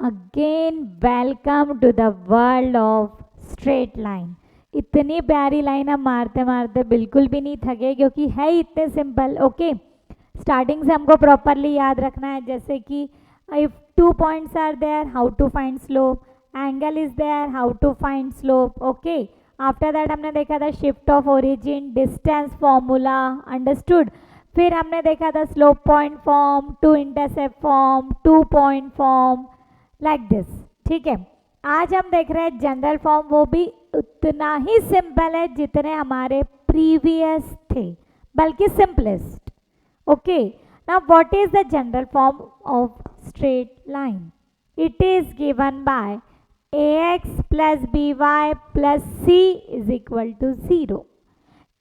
Again welcome to the world of straight line. इतनी प्यारी line हम मारते मारते बिल्कुल भी नहीं थके क्योंकि है ही इतने सिंपल। ओके, स्टार्टिंग से हमको प्रॉपरली याद रखना है, जैसे कि if 2 points are there, how to find slope, angle is there, how to find slope. Okay, after that हमने देखा था shift of origin, distance formula, understood. फिर हमने देखा था slope point form, two intercept form, 2 point form, like this. ठीक है, आज हम देख रहे हैं जनरल फॉर्म, वो भी उतना ही सिंपल है जितने हमारे प्रीवियस थे, बल्कि simplest. Okay, now what is the general form of straight line? It is given by ax plus by plus c is equal to 0.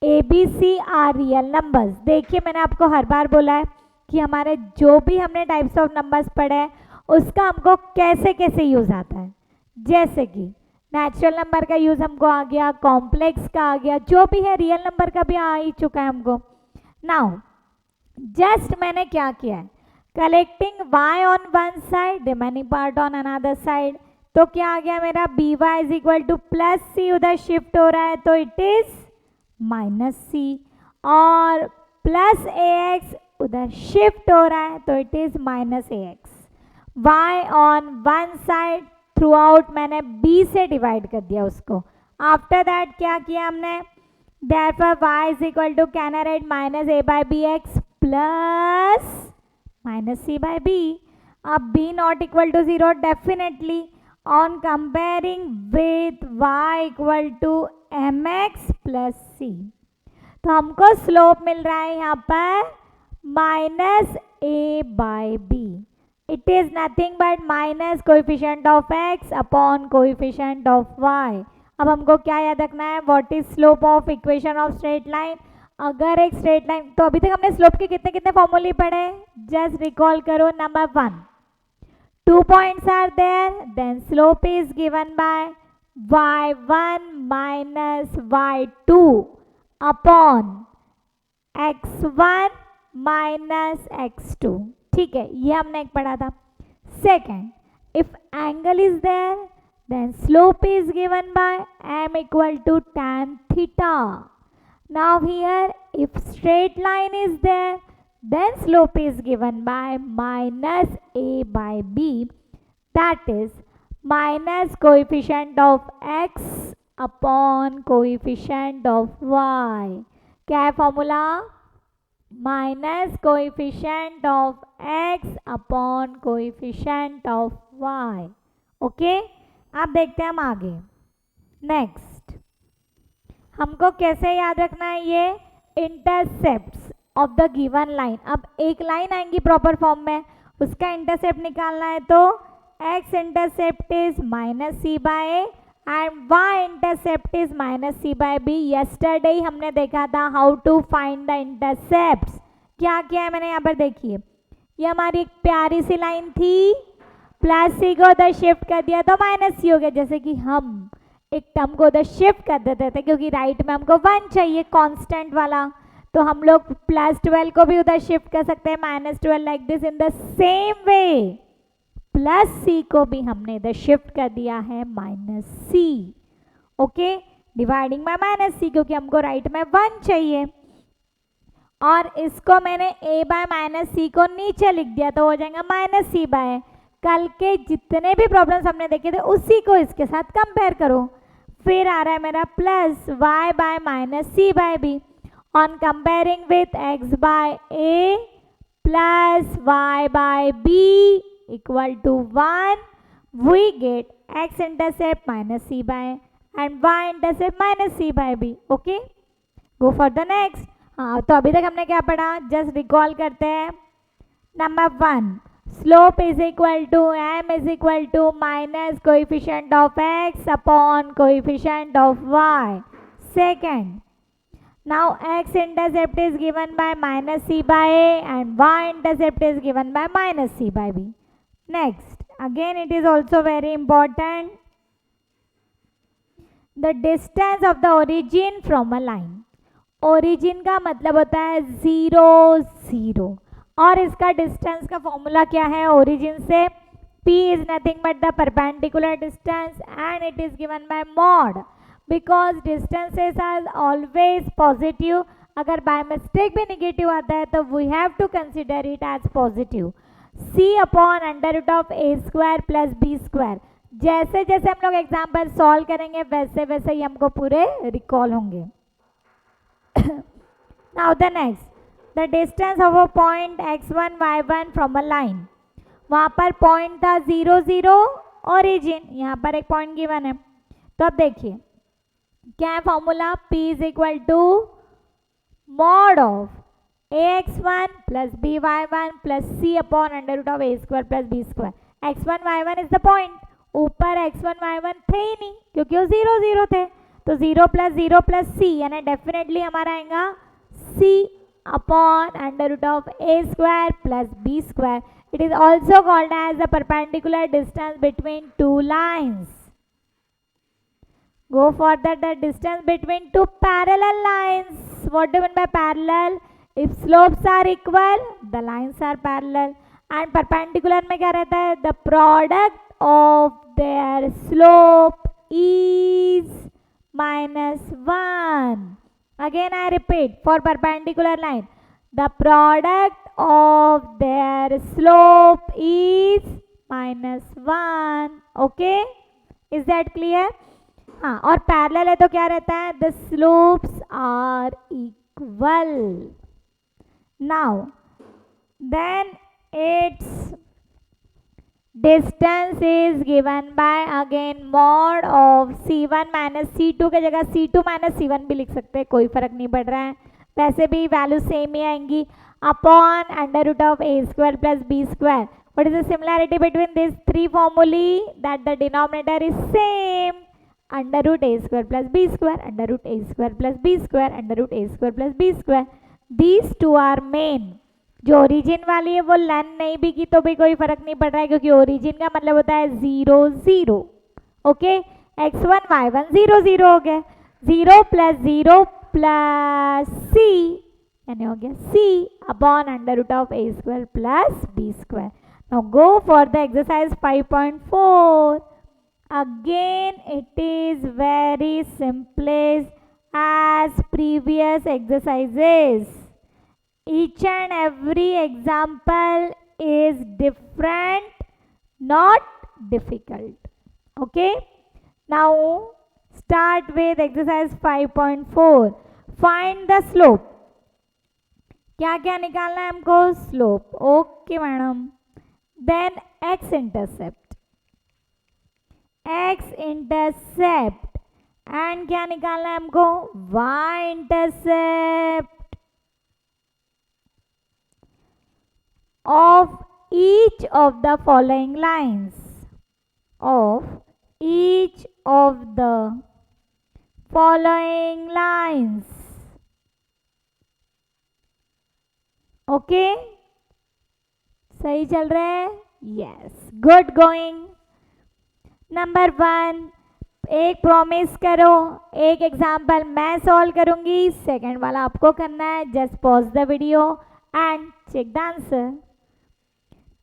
A B C are real numbers. देखिए, मैंने आपको हर बार बोला है कि हमारे जो भी हमने टाइप्स ऑफ नंबर्स पढ़े हैं उसका हमको कैसे कैसे यूज़ आता है। जैसे कि नेचुरल नंबर का यूज़ हमको आ गया, कॉम्प्लेक्स का आ गया, जो भी है रियल नंबर का भी आ ही चुका है हमको। नाउ जस्ट मैंने क्या किया है, collecting y on one side, remaining part on another side. तो क्या आ गया मेरा, B Y is equal to plus C, उधर शिफ्ट हो रहा है तो इट इज माइनस सी, और प्लस ए एक्स उधर शिफ्ट हो रहा है तो it is minus a x. Y on one side throughout मैंने बी से डिवाइड कर दिया उसको। आफ्टर दैट क्या किया हमने, therefore y is equal to, can I write minus a by bx plus minus c by b. अब b not equal to 0, definitely on comparing with y equal to mx plus c, तो हमको slope मिल रहा है यहाँ पर minus a by b. It is nothing but minus coefficient of x upon coefficient of y. अब हमको क्या याद रखना है, what is slope of equation of straight line. अगर एक स्ट्रेट लाइन, तो अभी तक हमने स्लोप के कितने कितने फॉर्मूले पढ़े, जस्ट रिकॉल करो। Number 1, 2 points are there, then slope is given by y1 minus y2 upon x1 minus x2। ठीक है, ये हमने एक पढ़ा था। Second, if angle is there, then slope is given by m equal to tan theta. Now here if straight line is there, then slope is given by minus a by b, that is minus coefficient of x upon coefficient of y. क्या है formula, minus coefficient of x upon coefficient of y। Okay, अब देखते हैं हम आगे। Next हमको कैसे याद रखना है, ये intercepts of the given line. अब एक लाइन आएंगी प्रॉपर फॉर्म में, उसका इंटरसेप्ट निकालना है, तो x intercept is minus c by a and y intercept is minus c by b. Yesterday ही हमने देखा था how to find the intercepts. क्या किया है मैंने यहाँ पर, देखिए ये हमारी एक प्यारी सी लाइन थी, प्लस सी को उधर शिफ्ट कर दिया तो माइनस सी हो गया। जैसे कि हम एक टर्म को उधर शिफ्ट कर देते थे क्योंकि राइट में हमको 1 चाहिए कांस्टेंट वाला, तो हम लोग प्लस 12 को भी उधर शिफ्ट कर सकते हैं minus 12, like this. In the same way plus C को भी हमने इधर शिफ्ट कर दिया है minus C. Okay, dividing by minus C, क्योंकि हमको राइट में 1 चाहिए, और इसको मैंने a बाय माइनस सी को नीचे लिख दिया तो हो जाएगा माइनस सी बाय। कल के जितने भी प्रॉब्लम्स हमने देखे थे उसी को इसके साथ कंपेयर करो। फिर आ रहा है मेरा plus y by minus c by b, on comparing with x by a plus y by b equal to 1, we get x intercept minus c by and y intercept minus c by b. Okay, go for the next. हाँ, तो अभी तक हमने क्या पढ़ा, just recall करते हैं। Number 1, slope is equal to m is equal to minus coefficient of x upon coefficient of y. Second, now x intercept is given by minus c by a and y intercept is given by minus c by b. Next, again it is also very important, the distance of the origin from a line. origin का मतलब होता है 0 0, और इसका distance का formula क्या है, origin से P is nothing but the perpendicular distance and it is given by mod. Because distances are always positive, अगर by mistake भी negative आता है तो we have to consider it as positive. C upon under root of a square plus b square. जैसे जैसे हम लोग example solve करेंगे वैसे वैसे ही हमको पूरे रिकॉल होंगे. Now the next, the distance of a point x1 y1 from a line. वहाँ पर पॉइंट था 0 0 ओरिजिन, यहाँ पर एक पॉइंट गिवन है. तो अब देखिए क्या है formula, P is equal to mod of ax1 plus by1 plus c upon under root of a square plus b square. x1 y1 is the point. ऊपर x1 y1 थे ही नहीं क्योंकि वो 0 0 थे, तो 0 प्लस c यानी डेफिनेटली हमारा आएगा c upon under root of a square plus b square. It is also called as the perpendicular distance between two lines. Go further, the distance between two parallel lines. What do you mean by parallel? If slopes are equal, the lines are parallel. And perpendicular में क्या रहता है? The product of their slope is -1. Again I repeat, for perpendicular line, the product of their slope is -1. Okay, is that clear? हाँ, और parallel है तो क्या रहता है, the slopes are equal. Now then its distance is given by again mod of c1 minus c2 के जगह c2 minus c1 भी लिख सकते हैं, कोई फर्क नहीं पड़ रहा है, वैसे भी वैल्यू सेम ही आएंगी. Upon under root of a square plus b square. What is the similarity between these three formulae? That the denominator is same. Under root a square plus b square, under root a square plus b square, under root a square plus b square. These two are main. जो origin वाली है वो लेन नहीं भी की तो भी कोई फर्क नहीं पड़ रहा है क्योंकि ओरिजिन का मतलब होता है 0 0. ओके, x1 y1 0 0 हो गया, 0 प्लस c यानी हो गया c upon under root of a square plus b square. Now go for the exercise 5.4. Again it is very simplest as previous exercises. Each and every example is different, not difficult. Okay, now start with exercise 5.4. Find the slope. क्या क्या निकालना है हमको, slope. Okay madam. Then x intercept and क्या निकालना है हमको, y intercept of each of the following lines. Of each of the following lines. Okay, सही चल रहा है? Yes, good going. नंबर 1, एक प्रॉमिस करो, एक एग्जाम्पल मैं सॉल्व करूंगी, सेकंड वाला आपको करना है. Just pause the video and check the answer.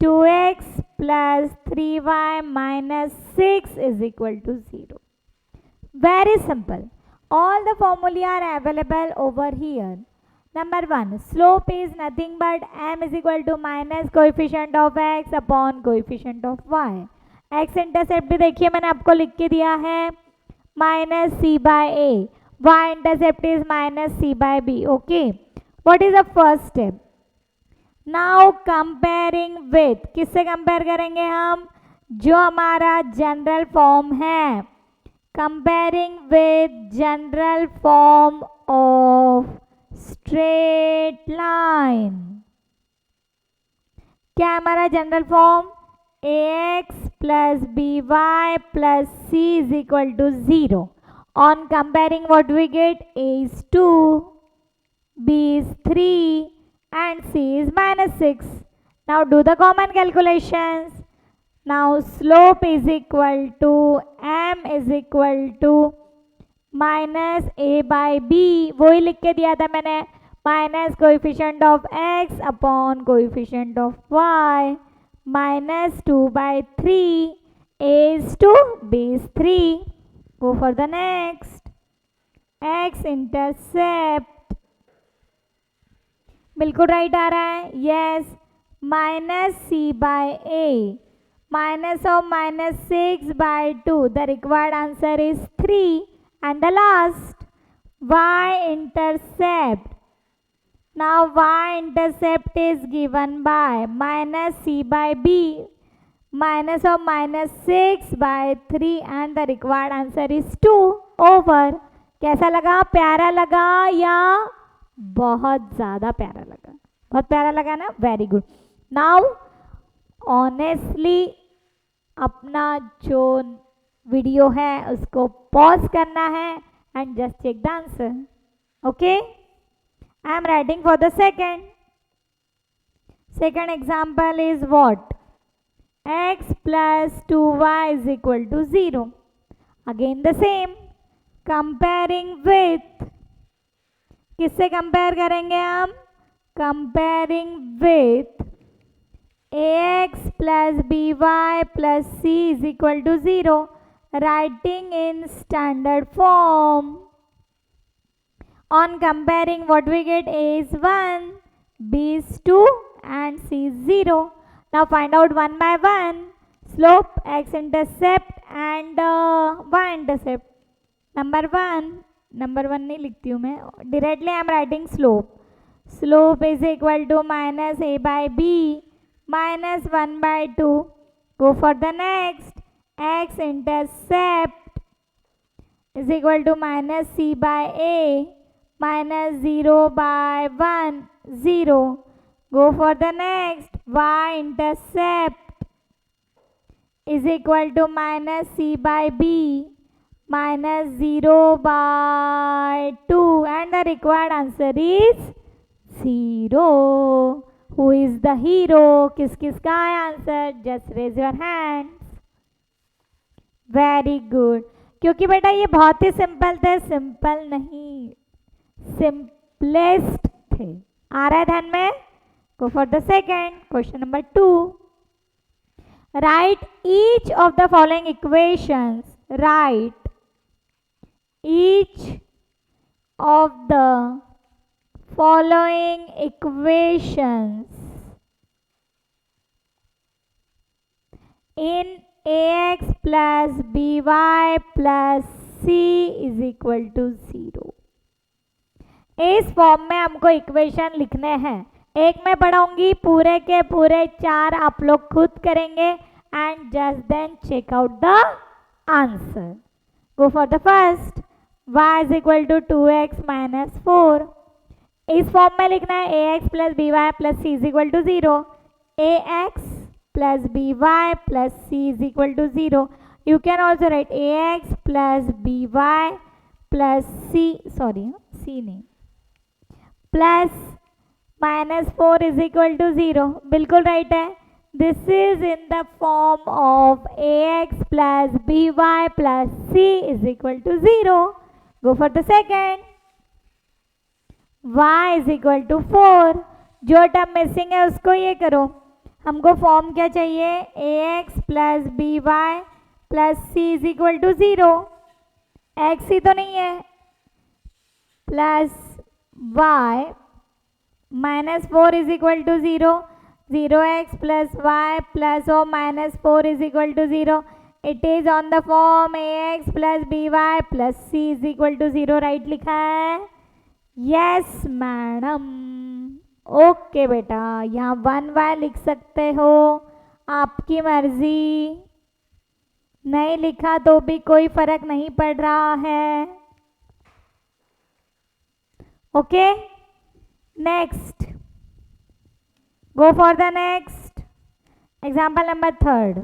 2x plus 3y minus 6 is equal to 0. Very simple. All the formulae are available over here. Number 1, slope is nothing but m is equal to minus coefficient of x upon coefficient of y. x intercept भी देखिए मैंने आपको लिख के दिया है minus c by a. y intercept is minus c by b. Okay. What is the first step? Now comparing with, किससे compare करेंगे हम, जो हमारा जनरल फॉर्म है. Comparing with general form of straight line. क्या है हमारा जनरल फॉर्म, ax plus by plus c is equal to 0. On comparing what we get, a is 2, b is 3 and c is -6. Now do the common calculations. Now slope is equal to m is equal to minus a by b, वही लिख के दिया था मैंने, minus coefficient of x upon coefficient of y -2/3. A is 2, B is 3. Go for the next. x-intercept बिल्कुल right आ रहा है. Yes. -c/a. Minus of -6/2. The required answer is 3. And the last, y-intercept. Now y-intercept is given by -c/b. Minus of -6/3 and the required answer is 2 over. कैसा लगा? प्यारा लगा या बहुत ज़्यादा प्यारा लगा? बहुत प्यारा लगा ना? Very good. नाउ ऑनेस्टली अपना जो वीडियो है उसको पॉज करना है and just check the answer. Okay, I am writing for the second. Second example is what? X plus 2y is equal to 0. Again the same. Comparing with, किससे compare करेंगे हम? Comparing with ax plus by plus c is equal to 0. Writing in standard form. On comparing, what we get? A is 1, b is 2 and c is 0. Now find out one by one. Slope, x-intercept and y-intercept. Number one नहीं लिखती हूँ मैं, directly I am writing slope. Slope is equal to -a/b -1/2. Go for the next. X-intercept is equal to -c/a -0/1 0. Go for the next. Y-intercept is equal to -c/b -0/2 and the required answer is 0. Who is the hero? किस किस का है answer? Just raise your hands. Very good. क्योंकि बेटा ये बहुत ही simple थे. सिंपल नहीं, सिंपलेस्ट थे. आ रहा है ध्यान में? Go for the second. Question number 2. Write each of the following equations. Write each of the following equations in ax plus by plus c is equal to 0. इस फॉर्म में हमको इक्वेशन लिखने हैं. एक मैं पढ़ाऊंगी, पूरे के पूरे 4 आप लोग खुद करेंगे and just then check out the answer. Go for the first. y is equal to 2x minus 4. इस फॉर्म में लिखना है ax plus by plus c is equal to 0. ax plus by plus c is equal to 0. You can also write ax plus by plus c, sorry, c नहीं, plus -4 is equal to 0. बिल्कुल right है. This is in the form of ax plus by plus c is equal to 0. Go for the second. y is equal to 4. जो term missing है उसको ये करो. हमको form क्या चाहिए? ax plus by plus c is equal to 0. x ही तो नहीं है. Plus y -4 is equal to 0. 0x plus y plus or -4 is equal to 0. It is on the form ax plus by plus c is equal to 0. Right लिखा है? Yes madam. Okay बेटा, यहाँ 1y लिख सकते हो, आपकी मर्जी. नहीं लिखा तो भी कोई फर्क नहीं पड़ रहा है. Okay, next. Go for the next. Example number 3rd.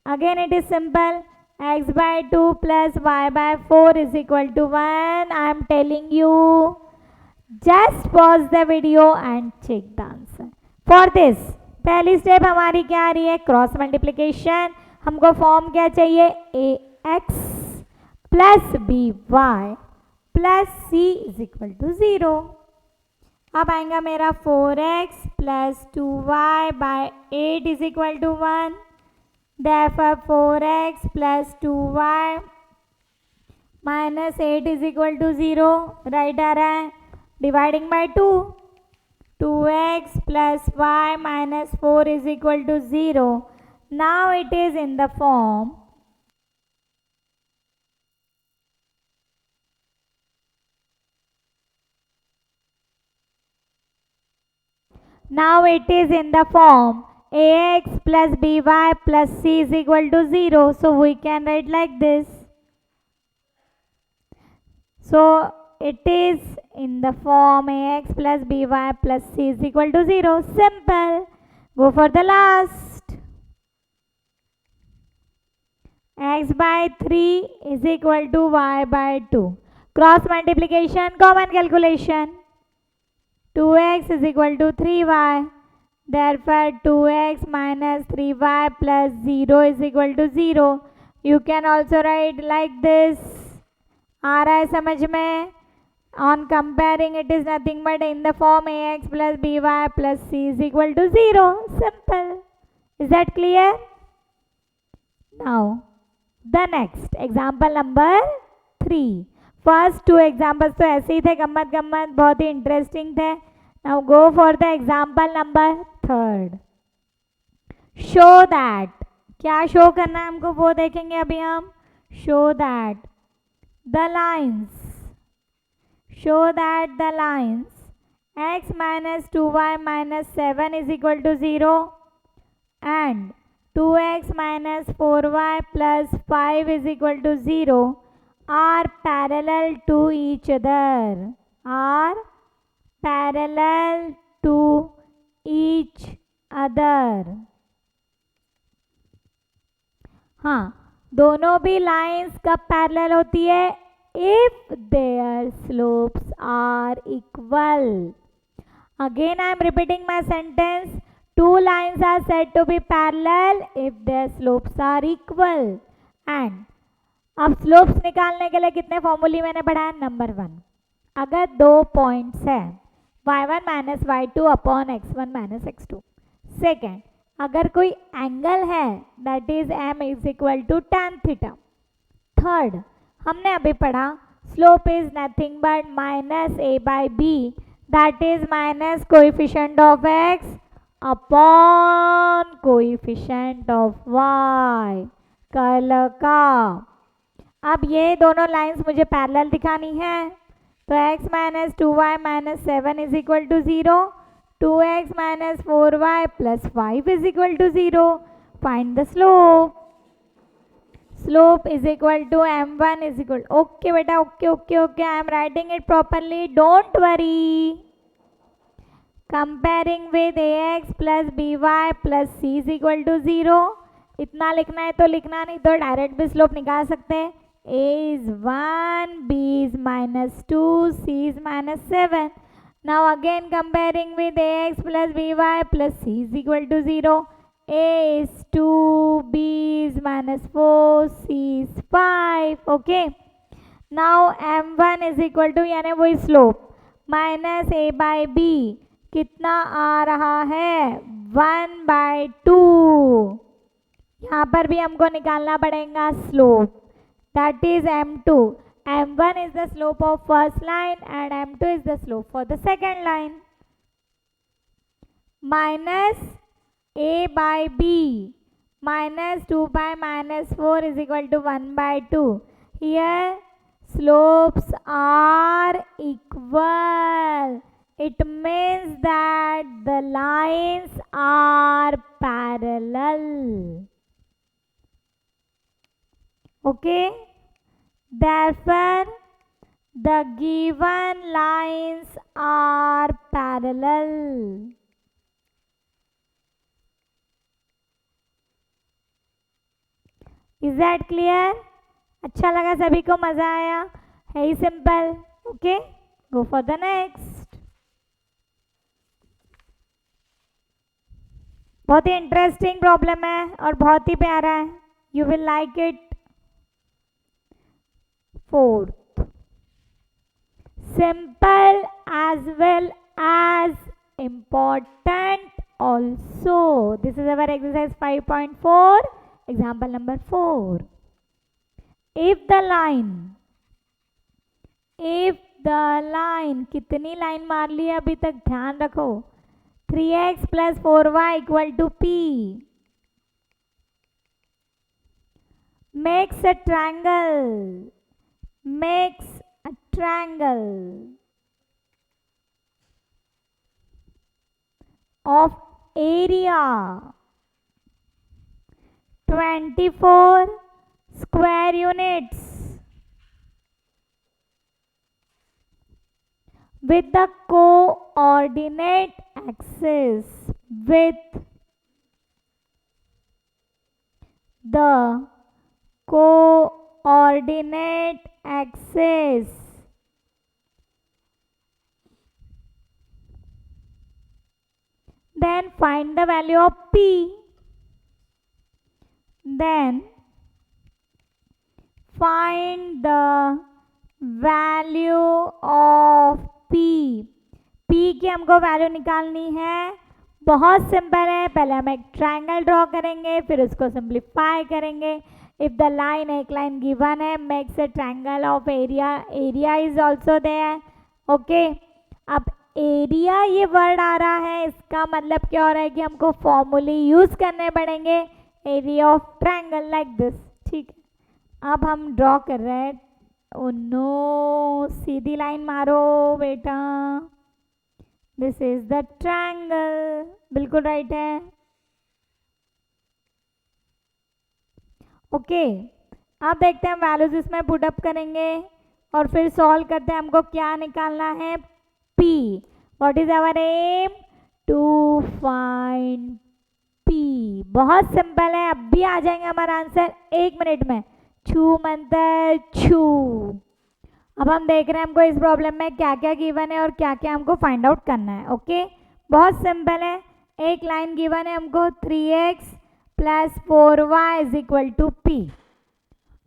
Again it is simple. X by 2 plus y by 4 is equal to 1. I am telling you. Just pause the video and check the answer. For this, पहली step हमारी क्या आ रही है? Cross multiplication. हमको form क्या चाहिए? ax plus by plus c is equal to 0. अब आएगा मेरा 4x plus 2y by 8 is equal to 1. Therefore 4x plus 2y minus 8 is equal to 0. Right आ रहा है. Dividing by 2. 2x plus y minus 4 is equal to 0. Now it is in the form ax plus by plus c is equal to 0. So we can write like this. So it is in the form ax plus by plus c is equal to 0. Simple. Go for the last. X by 3 is equal to y by 2. Cross multiplication, common calculation. 2x is equal to 3y. Therefore 2x minus 3y plus 0 is equal to 0. You can also write like this. आ रहा है समझ में? On comparing, it is nothing but in the form ax plus by plus c is equal to 0. Simple. Is that clear? Now the next example number 3. First two examples तो ऐसे ही थे, गम्मत गम्मत, बहुत ही इंटरेस्टिंग थे. Now go for the example number 3. Show that. क्या show करना है हमको वो देखेंगे अभी हम. Show that the lines x minus 2y minus 7 is equal to 0 and 2x minus 4y plus 5 is equal to 0 are parallel to each other. Are parallel to each other. हाँ, दोनों भी लाइंस कब पैरेलल होती है? If their slopes are equal. Again I am repeating my sentence. Two lines are said to be parallel if their slopes are equal. And अब slopes निकालने के लिए कितने फॉर्मूले मैंने पढ़ा? नंबर 1, अगर दो पॉइंट्स है y1 minus y2 upon x1 minus x2. Second, अगर कोई एंगल है that is m is equal to tan theta. Third, हमने अभी पढ़ा slope is nothing but minus a by b that is minus coefficient of x upon coefficient of y. कर्ल का. अब ये दोनों लाइंस मुझे पैरेलल दिखानी है तो x minus 2y minus 7 is equal to 0. 2x minus 4y plus 5 is equal to 0. Find the slope. Slope is equal to m1 is equal. Okay बेटा, okay okay okay, I am writing it properly, don't worry. Comparing with ax plus by plus c is equal to 0. इतना लिखना है तो लिखना, नहीं तो direct भी slope निकाल सकते हैं. a is 1, b is minus 2, c is minus 7. Now again comparing with ax plus by plus c is equal to 0. a is 2, b is minus 4, c is 5. Okay. Now m1 is equal to यानी वही slope minus a by b कितना आ रहा है? 1/2. यहाँ पर भी हमको निकालना पड़ेगा slope. That is m2. m1 is the slope of first line and m2 is the slope for the second line. Minus a by b minus 2 by minus 4 is equal to 1/2. Here slopes are equal. It means that the lines are parallel. Okay, therefore the given lines are parallel. Is that clear? अच्छा लगा सभी को? मजा आया? है ही simple. Okay, go for the next. बहुत ही इंटरेस्टिंग प्रॉब्लम है और बहुत ही प्यारा है. You will like it. Fourth, simple as well as important also. This is our exercise 5.4, example number 4. If the line कितनी लाइन मार ली है अभी तक, ध्यान रखो, 3x plus 4y equal to p makes a triangle of area 24 square units with the coordinate axis then find the value of p. Then find the value of p. p की हमको value निकालनी है। बहुत simple है, पहले हम एक triangle draw करेंगे, फिर उसको सिंप्लीफाई करेंगे। इफ द लाइन, एक लाइन गिवन है, makes a triangle of area is also there. Okay, अब एरिया ये वर्ड आ रहा है, इसका मतलब क्या हो रहा है कि हमको फॉर्मूले यूज करने पड़ेंगे, area of triangle like this. ठीक है, अब हम ड्रॉ कर रहे हैं। ओ नो, सीधी लाइन मारो बेटा, दिस इज द ट्रायंगल, बिल्कुल राइट है। ओके, अब देखते हैं वैल्यूज इसमें पुट अप करेंगे और फिर सॉल्व करते हैं। हमको क्या निकालना है, P. What is our aim? To find P. बहुत सिंपल है, अब भी आ जाएंगे हमारा आंसर 1 मिनट में। छू मंतर छू। अब हम देख रहे हैं हमको इस प्रॉब्लम में क्या क्या गिवन है और क्या क्या हमको फाइंड आउट करना है। ओके, बहुत सिंपल है, एक लाइन गिवन है हमको 3x plus 4y is equal to P.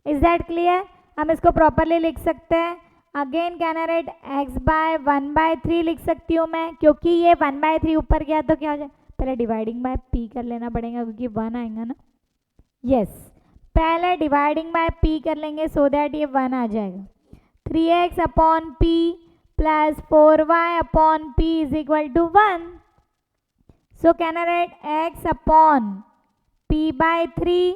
Is that clear? हम इसको प्रॉपरली लिख सकते हैं। Again can I write x by 1/3 लिख सकती हूँ मैं, क्योंकि ये 1/3 ऊपर गया तो क्या हो जाए, पहले डिवाइडिंग बाय p कर लेना पड़ेगा क्योंकि 1 आएगा ना। यस, पहले डिवाइडिंग बाय p कर लेंगे सो दैट ये 1 आ जाएगा। 3x upon p plus 4y upon p is equal to 1। So can I write x upon p/3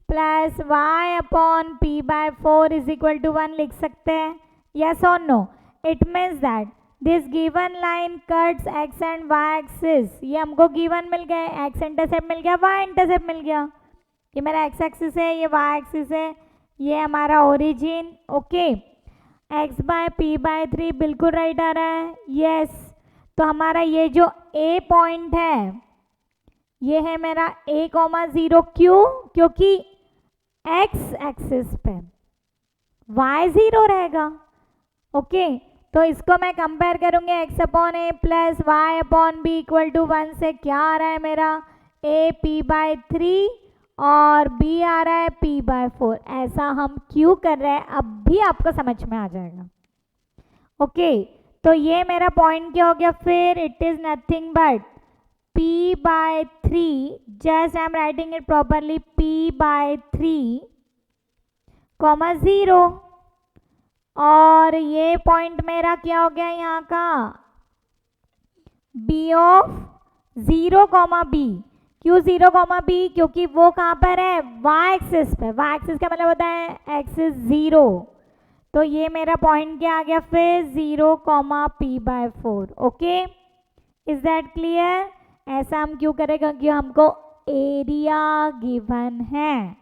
plus y upon p/4 is equal to 1 लिख सकते हैं। Yes or no? It means that this given line cuts x and y axis. ये हमको given मिल गए, x intercept मिल गया, y intercept मिल गया। ये मेरा x एक्सिस है, ये y एक्सिस है, ये हमारा origin. Okay, x bye p/3 बिल्कुल राइट आ रहा है। यस, तो हमारा ये जो a पॉइंट है ये है मेरा a,0। क्यों? क्योंकि x एक्सिस पे y 0 रहेगा। ओके, तो इसको मैं कंपेयर करूंगे x upon a plus y upon b equal to 1 से। क्या आ रहा है मेरा, a p/3 और b आ रहा है p/4। ऐसा हम क्यों कर रहे हैं अब भी आपको समझ में आ जाएगा। ओके, तो ये मेरा पॉइंट क्या हो गया फिर, it is nothing but p/3, just I am writing it properly, p/3 comma 0। और ये पॉइंट मेरा क्या हो गया यहाँ का, b ऑफ 0, b। क्यों 0, b? क्योंकि वो कहाँ पर है, y एक्सिस पे। y एक्सिस का मतलब होता है एक्सिस 0। तो ये मेरा पॉइंट क्या आ गया फिर, 0, p/4। Okay, is that clear? ऐसा हम क्यों करें, क्योंकि हमको एरिया गिवन है।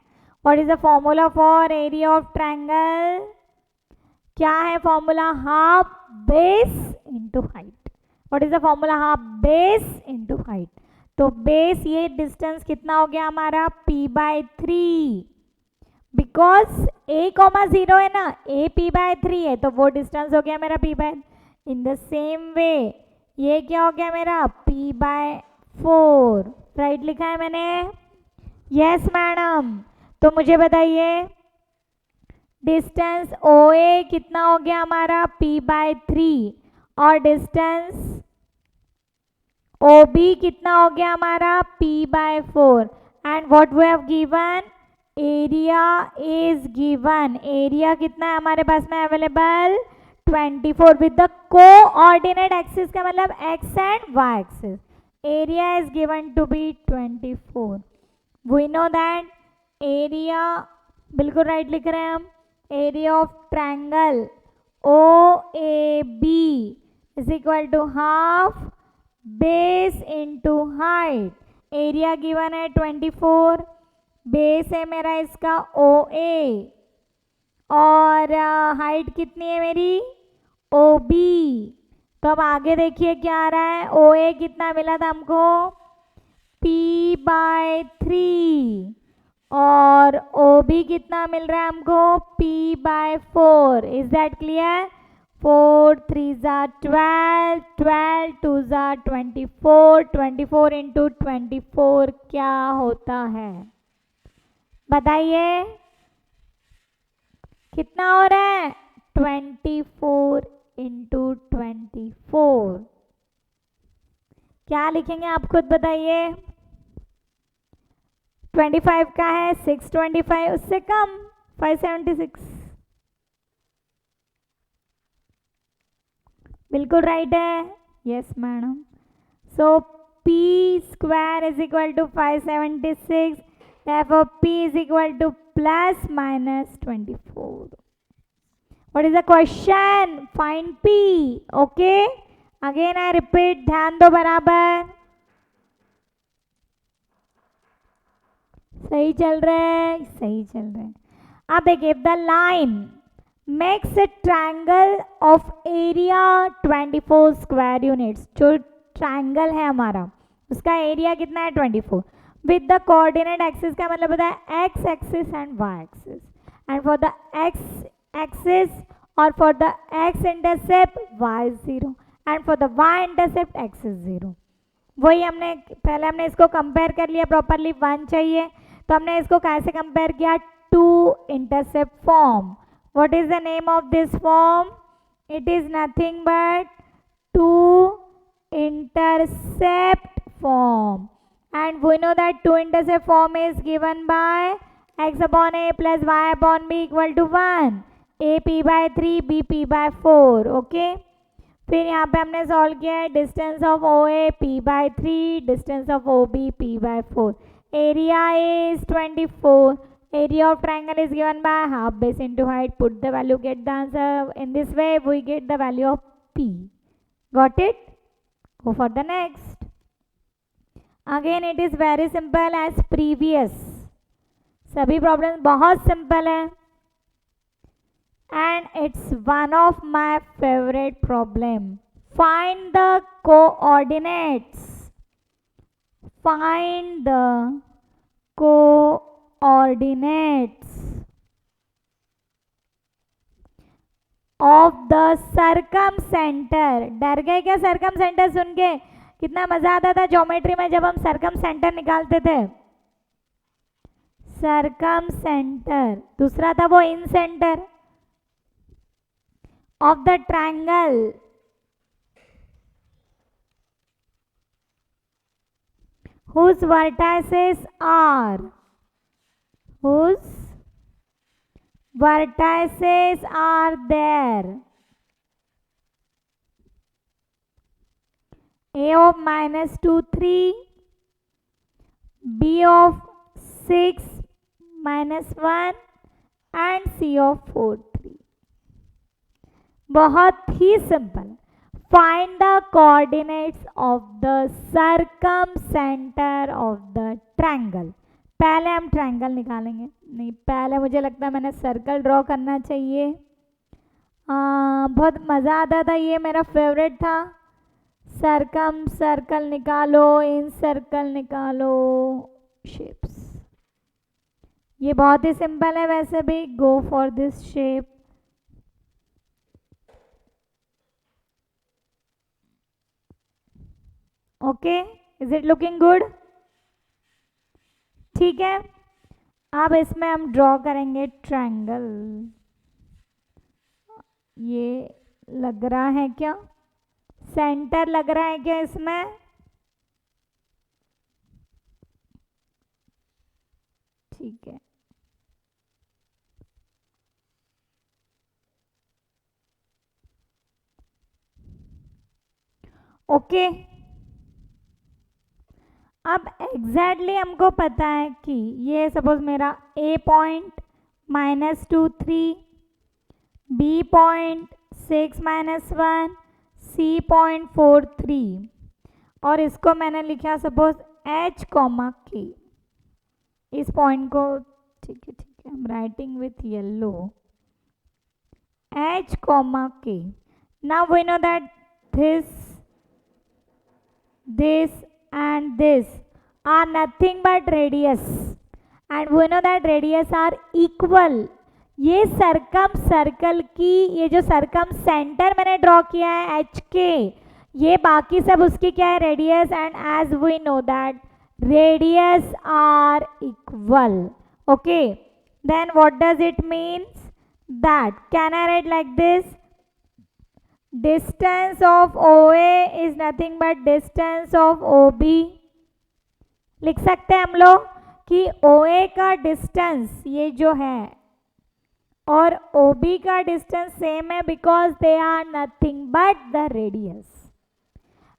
What is the formula for area of triangle? क्या है formula, half base into height. What is the formula, half base into height. तो बेस, ये डिस्टेंस कितना हो गया हमारा, p/3। बिकॉज a,0 है ना, a p/3 है, तो वो डिस्टेंस हो गया मेरा p/। इन द सेम वे ये क्या हो गया मेरा, p/4। राइट लिखा है मैंने? Yes madam. तो मुझे बताइए डिस्टेंस OA कितना हो गया हमारा, p/3, और डिस्टेंस ओ बी कितना हो गया हमारा p/4 and what we have given area is given. Area कितना है हमारे पास में available 24 with the coordinate axis का मतलब x and y axis. Area is given to be 24। We know that area बिल्कुल राइट लिख रहे हैं हम। Area of triangle O A B is equal to half base into height. Area given है 24, base है मेरा इसका ओ ए और हाइट कितनी है मेरी ओ बी। तो अब आगे देखिए क्या आ रहा है। ओ ए कितना मिला था हमको p/3 और ओ बी कितना मिल रहा है हमको p/4। Is that clear. 4 3 12, 12 2 24, 24 into 24 क्या होता है बताइए कितना हो रहा है 24 इंटू 24। क्या लिखेंगे आप खुद बताइए। 25 का है 625 उससे कम 576। बिल्कुल राइट है। Yes madam. So p square is equal to 576। therefore p is equal to plus minus 24. What is the question? Find p. Okay. Again I repeat, ध्यान दो बराबर। सही चल रहा है सही चल रहा है। अब देखिए the line makes a triangle of area 24 square units. जो ट्रायंगल है हमारा उसका एरिया कितना है 24 विद द कोऑर्डिनेट एक्सिस का मतलब होता है x axis and y axis and for the x axis और for the x intercept y 0 and for the y intercept x is 0। वही हमने पहले हमने इसको कंपेयर कर लिया प्रॉपरली। 1 चाहिए तो हमने इसको कैसे कंपेयर किया 2 intercept form. What is the name of this form? It is nothing but 2 intercept form and we know that 2 intercept form is given by x upon a plus y upon b equal to 1, a p/3 b p/4। Okay फिर यहाँ पे हमने solve किया है distance of O A p/3, distance of O B p/4। Area is 24। area of triangle is given by half base into height. Put the value, get the answer. In this way we get the value of p. Got it? Go for the next. Again it is very simple as previous. सभी problem बहुत simple है and it's one of my favorite problem. Find the coordinates. Find the coordinates of the circumcenter. डर गए क्या circumcenter सुन के? कितना मजा आता था ज्योमेट्री में जब हम circumcenter निकालते थे। circumcenter दूसरा था वो इन centre of the triangle whose vertices are there a of -2 3, b of 6 -1 and c of 4 3। बहुत ही simple. Find the coordinates of the circumcenter of the triangle. पहले हम ट्रायंगल निकालेंगे। नहीं पहले मुझे लगता है मैंने सर्कल ड्रॉ करना चाहिए। बहुत मज़ा आता था, ये मेरा फेवरेट था। सर्कल निकालो, इन सर्कल निकालो, शेप्स। ये बहुत ही सिंपल है वैसे भी। Go for this shape. Okay, is it looking good? ठीक है, अब इसमें हम ड्रॉ करेंगे ट्रायंगल। ये लग रहा है क्या? सेंटर लग रहा है क्या इसमें? ठीक है। ओके अब एग्जैक्टली हमको पता है कि ये सपोज मेरा A point -2 3, B point 6-1, C point 4-3 और इसको मैंने लिखा सपोज एच कॉमा के, इस पॉइंट को ठीक है I am writing with yellow h comma k. Now we know that this and this are nothing but radius and we know that radius are equal। ये सरकम सर्कल की ये जो सरकम centre मैंने ड्रॉ किया है एच के, ये बाकी सब उसकी क्या है radius, and as we know that radius are equal. Okay then what does it means that can I write like this, distance of OA is nothing but distance of OB। लिख सकते हैं हम लोग कि OA का distance ये जो है और OB का डिस्टेंस सेम है because they are nothing but the radius,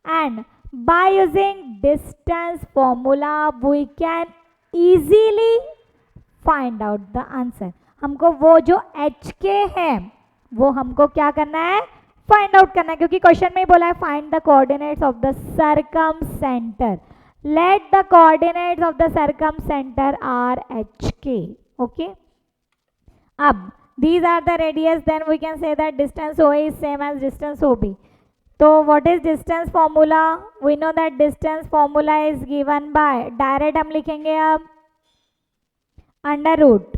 and by using distance formula we can easily find out the answer. हमको वो जो एच के है वो हमको क्या करना है, फाइंड आउट करना है, क्योंकि क्वेश्चन में ही बोला है find the coordinates of the circum centre. Let the coordinates of the circum centre R H के। ओके अब these are the radius, then we can say that distance OA is same as distance OB। तो what is distance formula? We know that distance formula is given by, direct हम लिखेंगे अब under root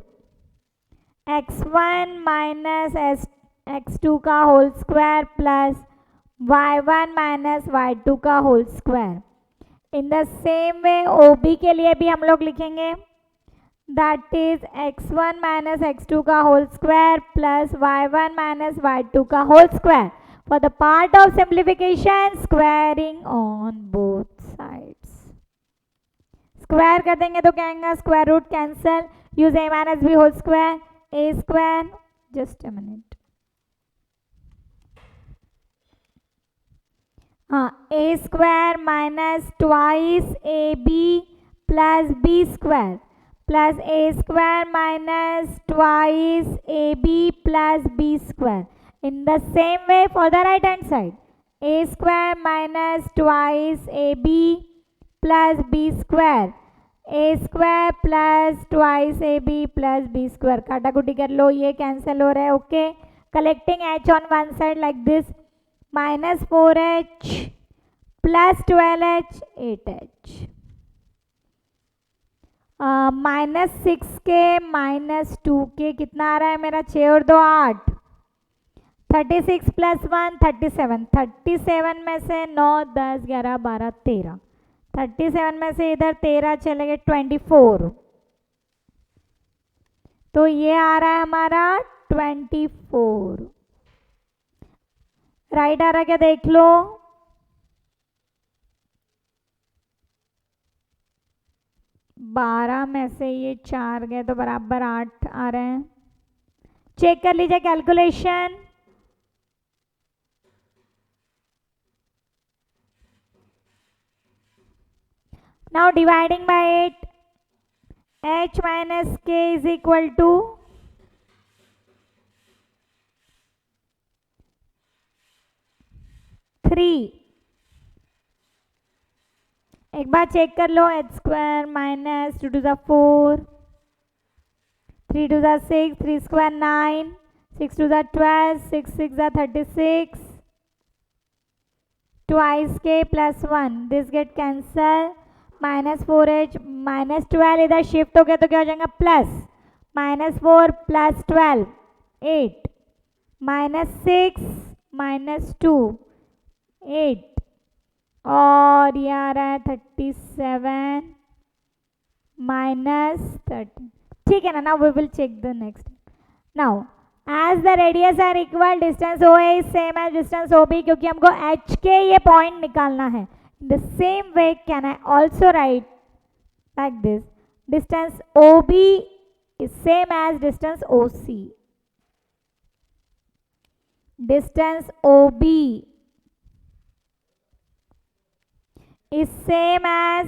x1 minus x2 का whole square plus y1 minus y2 का whole square. In the same way OB के लिए भी हम लोग लिखेंगे that is x1 minus x2 का whole square plus y1 minus y2 का whole square. For the part of simplification squaring on both sides, square कर देंगे तो क्या आएगा, square root cancel, use a minus b whole square, a square, just a minute, हाँ a square minus twice a b plus b square plus a square minus twice a b plus b square. In the same way for the right hand side a square minus twice a b plus b square, a square plus twice a b plus b square, काटाकुटी कर लो, ये cancel हो रहा है। Okay collecting h on one side like this, -4h plus 12h 8h, -6 के -2 के कितना आ रहा है मेरा, 6 और 2 8, 36 + 1 37, 37 में से 9 10 11 12 13, 37 में से इधर 13 चले गए 24, तो ये आ रहा है हमारा 24। राइट आ रहा क्या देख लो, बारह में से ये 4 गए तो बराबर 8 आ रहे हैं। चेक कर लीजिए calculation, now dividing by 8, h minus k is equal to 3। एक बार चेक कर लो, एच स्क्वायर माइनस 2 × 4, 3 × 6, 3 स्क्वायर 9, 6 × 12, 6 6 36, ट्वाइस के plus 1, this get cancel, -4h -12 इधर शिफ्ट हो गया तो क्या हो जाएगा प्लस, -4 + 12 8, -6 -2 8 और ये आ रहा है 37 -13। ठीक है ना, now we will check the next. Now as the radius are equal distance OA is same as distance OB, क्योंकि हमको H के ये पॉइंट निकालना है। The same way can I also write like this, Distance OB is same as distance OC. Distance OB is same as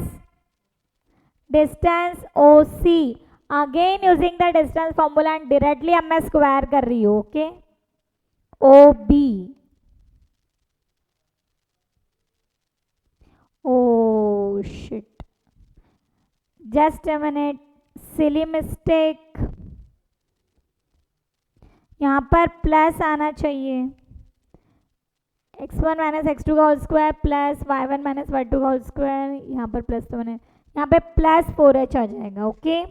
distance OC. Again using the distance formula and directly अब मैं square कर रही हूँ. Okay. OB. Oh shit. Just a minute. Silly mistake. यहाँ पर plus आना चाहिए. x1 minus x2 का whole square plus y1 minus y2 का होल स्क्वायर. यहाँ पर प्लस तो मैंने यहाँ पे प्लस 4h आ जाएगा. ओके.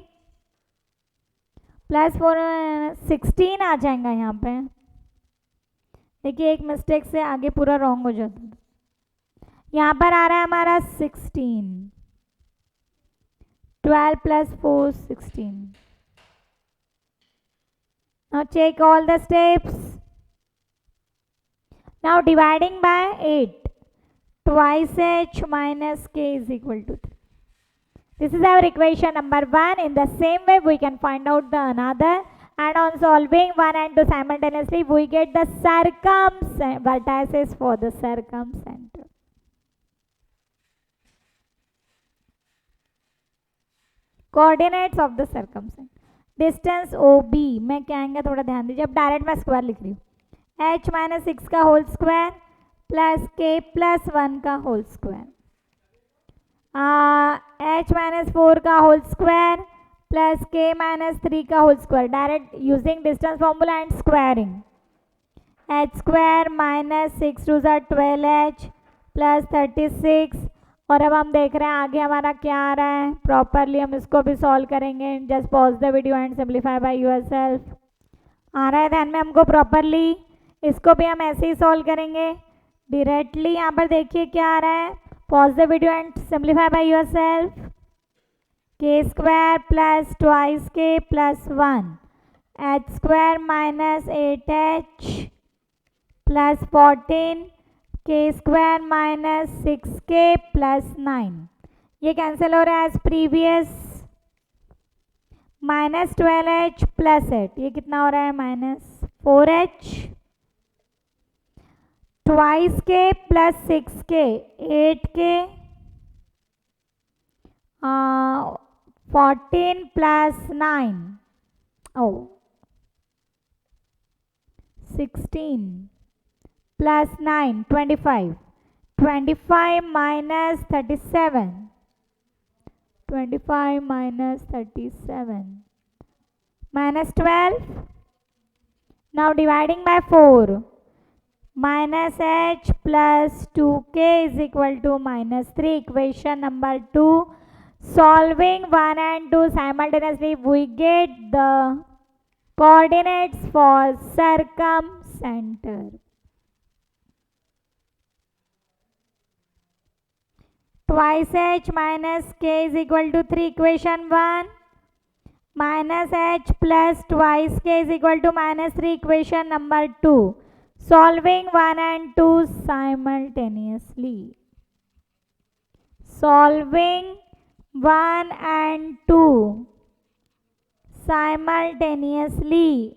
प्लस 4 16 आ जाएगा यहाँ पे. देखिए एक मिस्टेक से आगे पूरा रॉन्ग हो जाता है. यहाँ पर आ रहा है हमारा 16. 12 plus 4 16. Now check all the steps. Now dividing by 8. Twice h minus k is equal to 3. This is our equation number 1. In the same way we can find out the another, and on solving 1 and 2 simultaneously we get the vertices for the circumcenter. Coordinates of the circumcenter. Distance OB मैं क्या आएंगे थोड़ा ध्यान दीजिए. अब direct मैं square लिख रही हूँ. h माइनस 6 का whole square plus k plus 1 का होल स्क्वायर. h माइनस 4 का whole square plus k minus 3 का whole square. Direct using distance formula and squaring. h square minus 6 two 12h plus 36. और अब हम देख रहे हैं आगे हमारा क्या आ रहा है. प्रॉपरली हम इसको भी सॉल्व करेंगे. Just pause the video and simplify by yourself. आ रहा है ध्यान में हमको प्रॉपरली. इसको भी हम ऐसे ही सॉल्व करेंगे डायरेक्टली. यहाँ पर देखिए क्या आ रहा है. Pause the video and simplify by yourself. k square plus twice k plus 1 h square minus 8h plus 14 k square minus 6k plus 9. ये कैंसिल हो रहा है as previous. Minus 12h plus 8 ये कितना हो रहा है minus 4h. Twice k plus 6k 8k. 14 plus 9 16 plus 9 25. 25 minus 37. 25 minus 37 minus 12. Now dividing by 4. Minus h plus 2k is equal to minus 3. Equation number 2. Solving 1 and 2 simultaneously we get the coordinates for circumcenter. Twice h minus k is equal to 3. Equation 1. Minus h plus twice k is equal to minus 3. Equation number 2. Solving 1 and 2 simultaneously. Solving 1 and 2 simultaneously.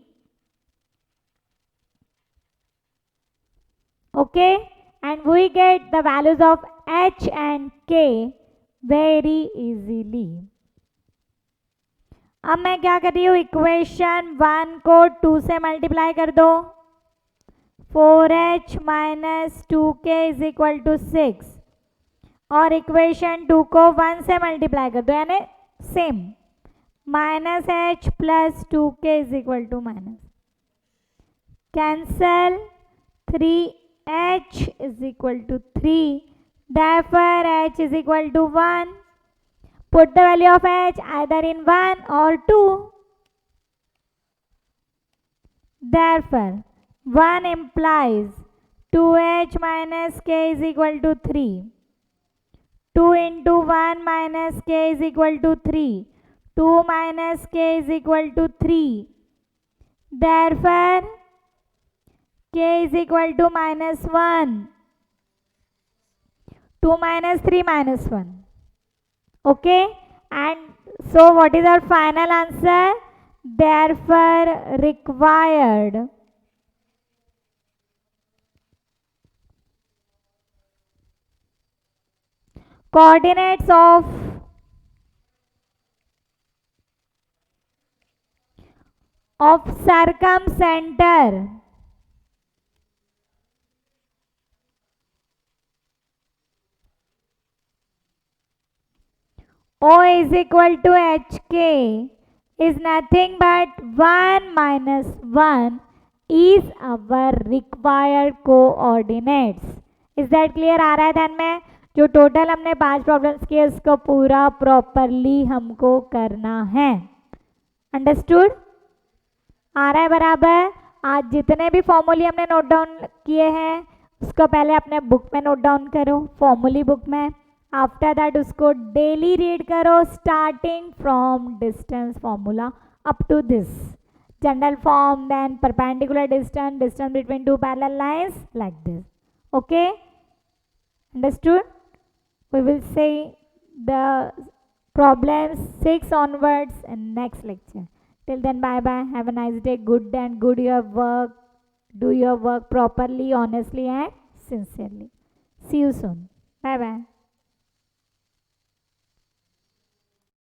Okay, and we get the values of h and k very easily. अब मैं क्या कर रही हूँ. Equation 1 को 2 से multiply कर दो. 4h minus 2k is equal to 6. और इक्वेशन 2 को 1 से मल्टीप्लाई कर दो यानी same. Minus h plus 2k is equal to minus. Cancel. 3h is equal to 3. Therefore h is equal to 1. Put the value of h either in 1 or 2. Therefore 1 implies 2h minus k is equal to 3. 2 into 1 minus k is equal to 3. 2 minus k is equal to 3. Therefore k is equal to minus 1. 2 minus 3 minus 1. Okay, and So what is our final answer? Therefore required. Coordinates of circumcenter. O is equal to HK is nothing but 1 minus 1 is our required coordinates. Is that clear? आ रहा है ध्यान में? जो total हमने 5 problems किए उसको पूरा properly हमको करना है. अंडरस्टूड? आ रहा है बराबर? आज जितने भी फॉर्मूले हमने नोट डाउन किए हैं उसको पहले अपने बुक में नोट डाउन करो, फॉर्मूली बुक में. आफ्टर दैट उसको डेली रीड करो starting from distance formula up to this general form, then perpendicular distance, distance between two parallel lines, like this. Okay, understood? We will see the problems 6 onwards in next lecture. Till then, bye bye. Have a nice day. Good and good your work. Do your work properly, honestly, and sincerely. See you soon. Bye bye.